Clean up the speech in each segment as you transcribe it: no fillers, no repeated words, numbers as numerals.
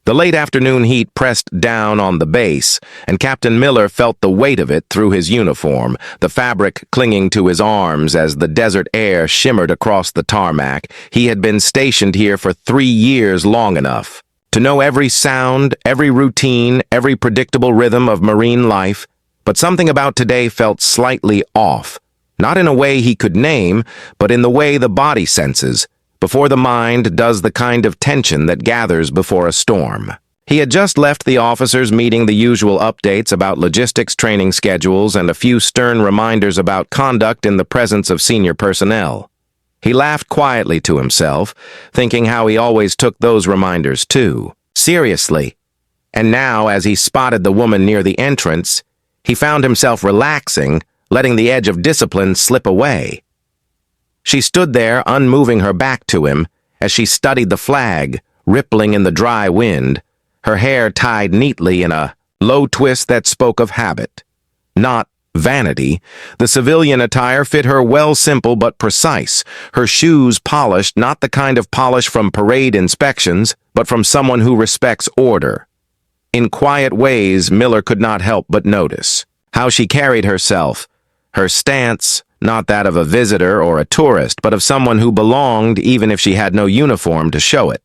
The late afternoon heat pressed down on the base, and Captain Miller felt the weight of it through his uniform, the fabric clinging to his arms as the desert air shimmered across the tarmac. He had been stationed here for 3 years long enough to know every sound, every routine, every predictable rhythm of marine life, but something about today felt slightly off, not in a way he could name, but in the way the body senses, before the mind does the kind of tension that gathers before a storm. He had just left the officers meeting the usual updates about logistics training schedules and a few stern reminders about conduct in the presence of senior personnel. He laughed quietly to himself, thinking how he always took those reminders too seriously. And now, as he spotted the woman near the entrance, he found himself relaxing, letting the edge of discipline slip away. She stood there, unmoving her back to him, as she studied the flag, rippling in the dry wind, her hair tied neatly in a low twist that spoke of habit, not vanity. The civilian attire fit her well, simple but precise, her shoes polished, not the kind of polish from parade inspections, but from someone who respects order. In quiet ways, Miller could not help but notice how she carried herself, her stance, not that of a visitor or a tourist, but of someone who belonged even if she had no uniform to show it.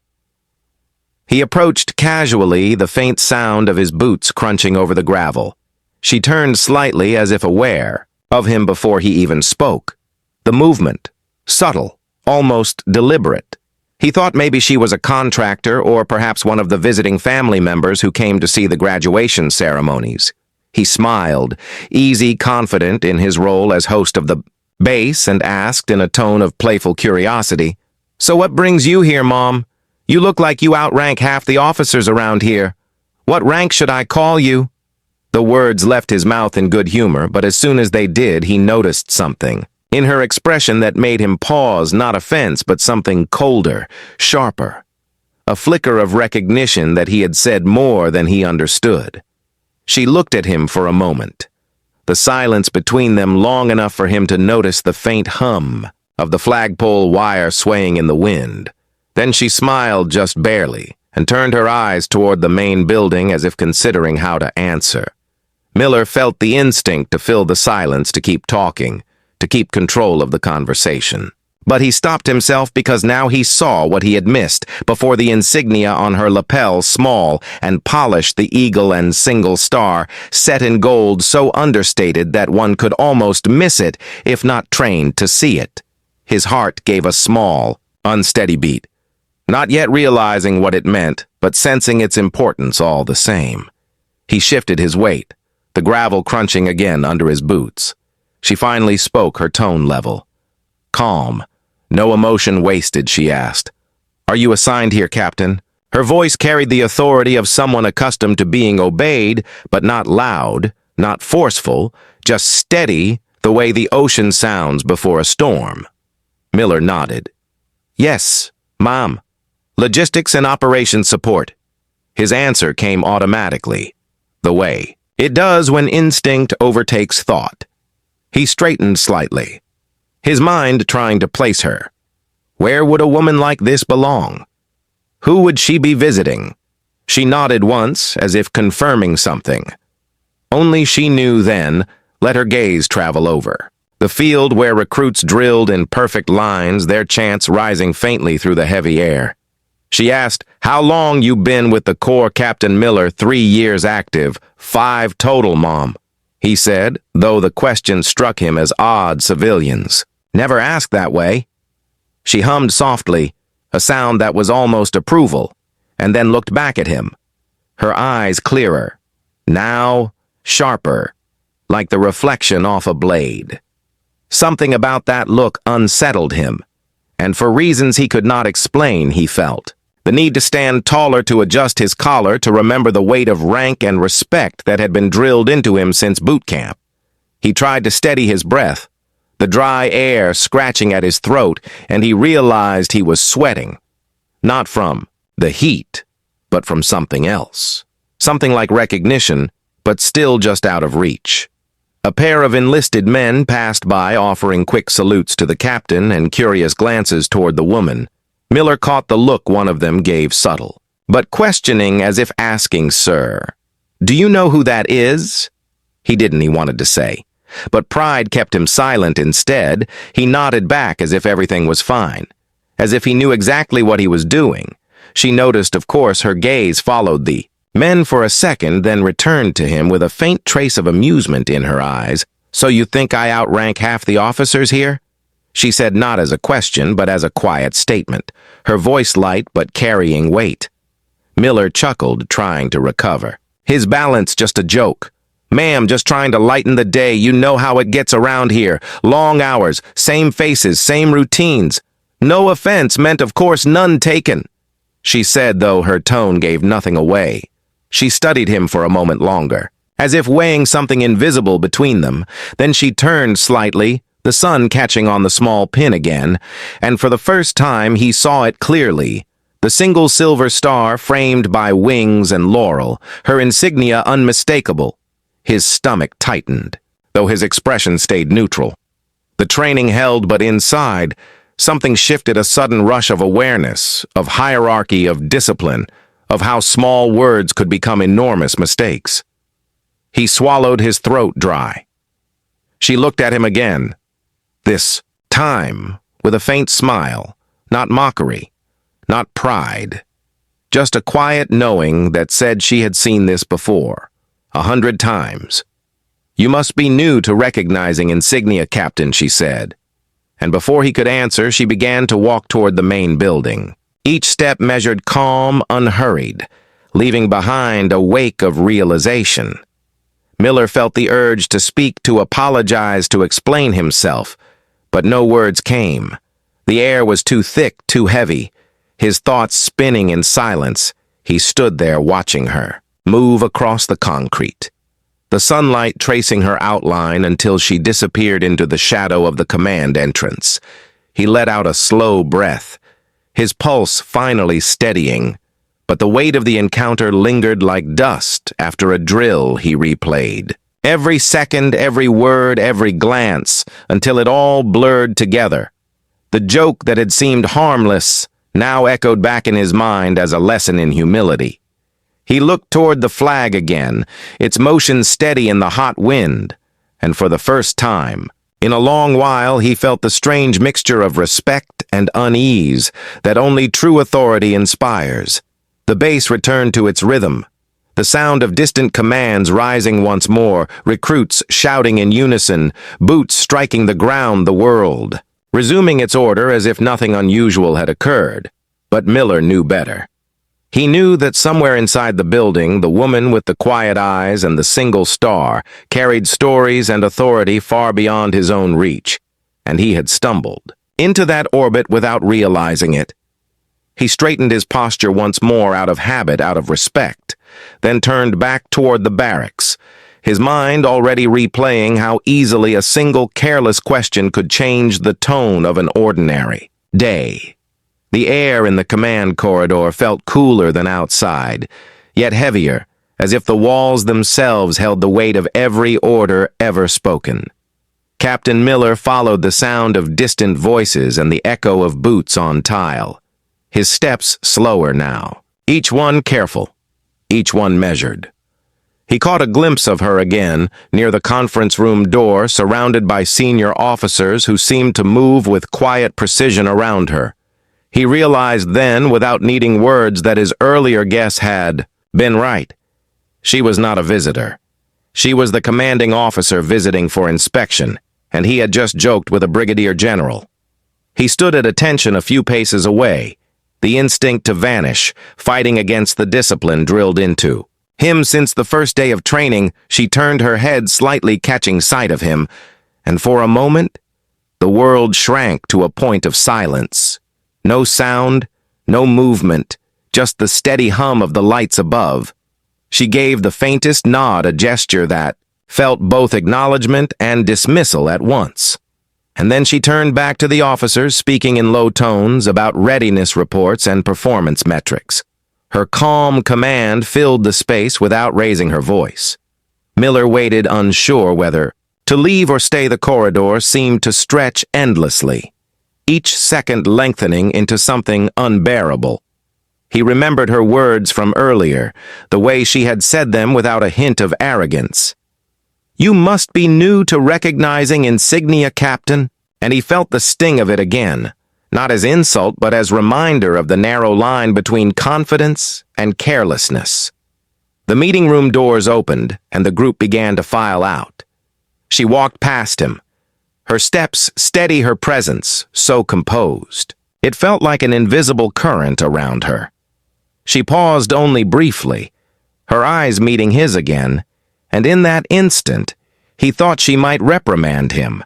He approached casually, the faint sound of his boots crunching over the gravel. She turned slightly as if aware of him before he even spoke. The movement, subtle, almost deliberate. He thought maybe she was a contractor or perhaps one of the visiting family members who came to see the graduation ceremonies. He smiled, easy, confident in his role as host of the base, and asked in a tone of playful curiosity, "So what brings you here, Mom? You look like you outrank half the officers around here. What rank should I call you?" The words left his mouth in good humor, but as soon as they did, he noticed something in her expression that made him pause, not offense, but something colder, sharper. A flicker of recognition that he had said more than he understood. She looked at him for a moment, the silence between them long enough for him to notice the faint hum of the flagpole wire swaying in the wind. Then she smiled just barely and turned her eyes toward the main building as if considering how to answer. Miller felt the instinct to fill the silence, to keep talking, to keep control of the conversation. But he stopped himself because now he saw what he had missed before the insignia on her lapel, small and polished, the eagle and single star, set in gold so understated that one could almost miss it if not trained to see it. His heart gave a small, unsteady beat, not yet realizing what it meant, but sensing its importance all the same. He shifted his weight, the gravel crunching again under his boots. She finally spoke, her tone level. Calm. No emotion wasted, she asked. "Are you assigned here, Captain?" Her voice carried the authority of someone accustomed to being obeyed, but not loud, not forceful, just steady, the way the ocean sounds before a storm. Miller nodded. "Yes, Mom. Logistics and operations support." His answer came automatically, the way it does when instinct overtakes thought. He straightened slightly, his mind trying to place her. Where would a woman like this belong? Who would she be visiting? She nodded once, as if confirming something. Only she knew then, let her gaze travel over. The field where recruits drilled in perfect lines, their chants rising faintly through the heavy air. She asked, "How long you been with the Corps, Captain Miller?" 3 years active, 5 total, Mom. He said, though the question struck him as odd. Civilians never asked that way. She hummed softly, a sound that was almost approval, and then looked back at him. Her eyes clearer, now sharper, like the reflection off a blade. Something about that look unsettled him, and for reasons he could not explain, he felt the need to stand taller, to adjust his collar, to remember the weight of rank and respect that had been drilled into him since boot camp. He tried to steady his breath, the dry air scratching at his throat, and he realized he was sweating. Not from the heat, but from something else. Something like recognition, but still just out of reach. A pair of enlisted men passed by, offering quick salutes to the captain and curious glances toward the woman. Miller caught the look one of them gave, subtle, but questioning as if asking, "Sir, do you know who that is?" He wanted to say. But pride kept him silent instead. He nodded back as if everything was fine, as if he knew exactly what he was doing. She noticed, of course, her gaze followed the men for a second, then returned to him with a faint trace of amusement in her eyes. "So you think I outrank half the officers here?" She said, not as a question, but as a quiet statement, her voice light but carrying weight. Miller chuckled, trying to recover. His balance just a joke. "Ma'am, just trying to lighten the day. You know how it gets around here. Long hours, same faces, same routines. No offense meant, of course, none taken," she said, though her tone gave nothing away. She studied him for a moment longer, as if weighing something invisible between them. Then she turned slightly, the sun catching on the small pin again, and for the first time he saw it clearly. The single silver star framed by wings and laurel, her insignia unmistakable. His stomach tightened, though his expression stayed neutral. The training held, but inside, something shifted, a sudden rush of awareness, of hierarchy, of discipline, of how small words could become enormous mistakes. He swallowed, his throat dry. She looked at him again, this time with a faint smile, not mockery, not pride, just a quiet knowing that said she had seen this before, 100 times. "You must be new to recognizing insignia, Captain," she said. And before he could answer, she began to walk toward the main building. Each step measured calm, unhurried, leaving behind a wake of realization. Miller felt the urge to speak, to apologize, to explain himself, but no words came. The air was too thick, too heavy. His thoughts spinning in silence, he stood there watching her move across the concrete, the sunlight tracing her outline until she disappeared into the shadow of the command entrance. He let out a slow breath, his pulse finally steadying, but the weight of the encounter lingered like dust after a drill he replayed. Every second, every word, every glance, until it all blurred together. The joke that had seemed harmless now echoed back in his mind as a lesson in humility. He looked toward the flag again, its motion steady in the hot wind, and for the first time, in a long while, he felt the strange mixture of respect and unease that only true authority inspires. The bass returned to its rhythm, the sound of distant commands rising once more, recruits shouting in unison, boots striking the ground, the world resuming its order as if nothing unusual had occurred. But Miller knew better. He knew that somewhere inside the building, the woman with the quiet eyes and the single star carried stories and authority far beyond his own reach, and he had stumbled into that orbit without realizing it. He straightened his posture once more, out of habit, out of respect, then turned back toward the barracks, his mind already replaying how easily a single careless question could change the tone of an ordinary day. The air in the command corridor felt cooler than outside, yet heavier, as if the walls themselves held the weight of every order ever spoken. Captain Miller followed the sound of distant voices and the echo of boots on tile. His steps slower now, each one careful, each one measured. He caught a glimpse of her again, near the conference room door, surrounded by senior officers who seemed to move with quiet precision around her. He realized then, without needing words, that his earlier guess had been right. She was not a visitor. She was the commanding officer visiting for inspection, and he had just joked with a brigadier general. He stood at attention a few paces away, the instinct to vanish, fighting against the discipline drilled into him since the first day of training. She turned her head slightly, catching sight of him, and for a moment, the world shrank to a point of silence. No sound, no movement, just the steady hum of the lights above. She gave the faintest nod, a gesture that felt both acknowledgement and dismissal at once. And then she turned back to the officers, speaking in low tones about readiness reports and performance metrics. Her calm command filled the space without raising her voice. Miller waited, unsure whether to leave or stay. The corridor seemed to stretch endlessly, each second lengthening into something unbearable. He remembered her words from earlier, the way she had said them without a hint of arrogance. "You must be new to recognizing insignia, Captain," and he felt the sting of it again, not as insult but as reminder of the narrow line between confidence and carelessness. The meeting room doors opened, and the group began to file out. She walked past him, her steps steady, her presence so composed. It felt like an invisible current around her. She paused only briefly, her eyes meeting his again, and in that instant, he thought she might reprimand him.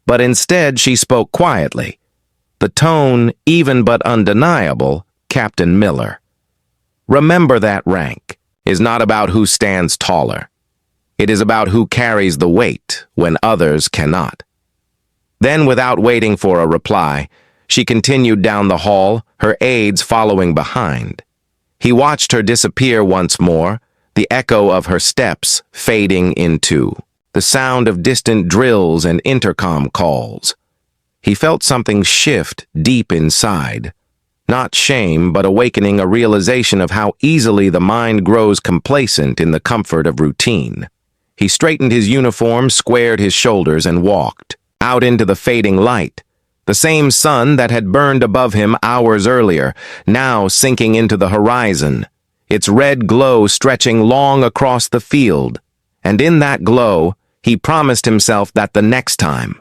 But instead she spoke quietly, the tone even but undeniable, "Captain Miller. Remember that rank is not about who stands taller. It is about who carries the weight when others cannot." Then, without waiting for a reply, she continued down the hall, her aides following behind. He watched her disappear once more, the echo of her steps fading into the sound of distant drills and intercom calls. He felt something shift deep inside. Not shame, but awakening a realization of how easily the mind grows complacent in the comfort of routine. He straightened his uniform, squared his shoulders, and walked out into the fading light. The same sun that had burned above him hours earlier, now sinking into the horizon, its red glow stretching long across the field. And in that glow, he promised himself that the next time,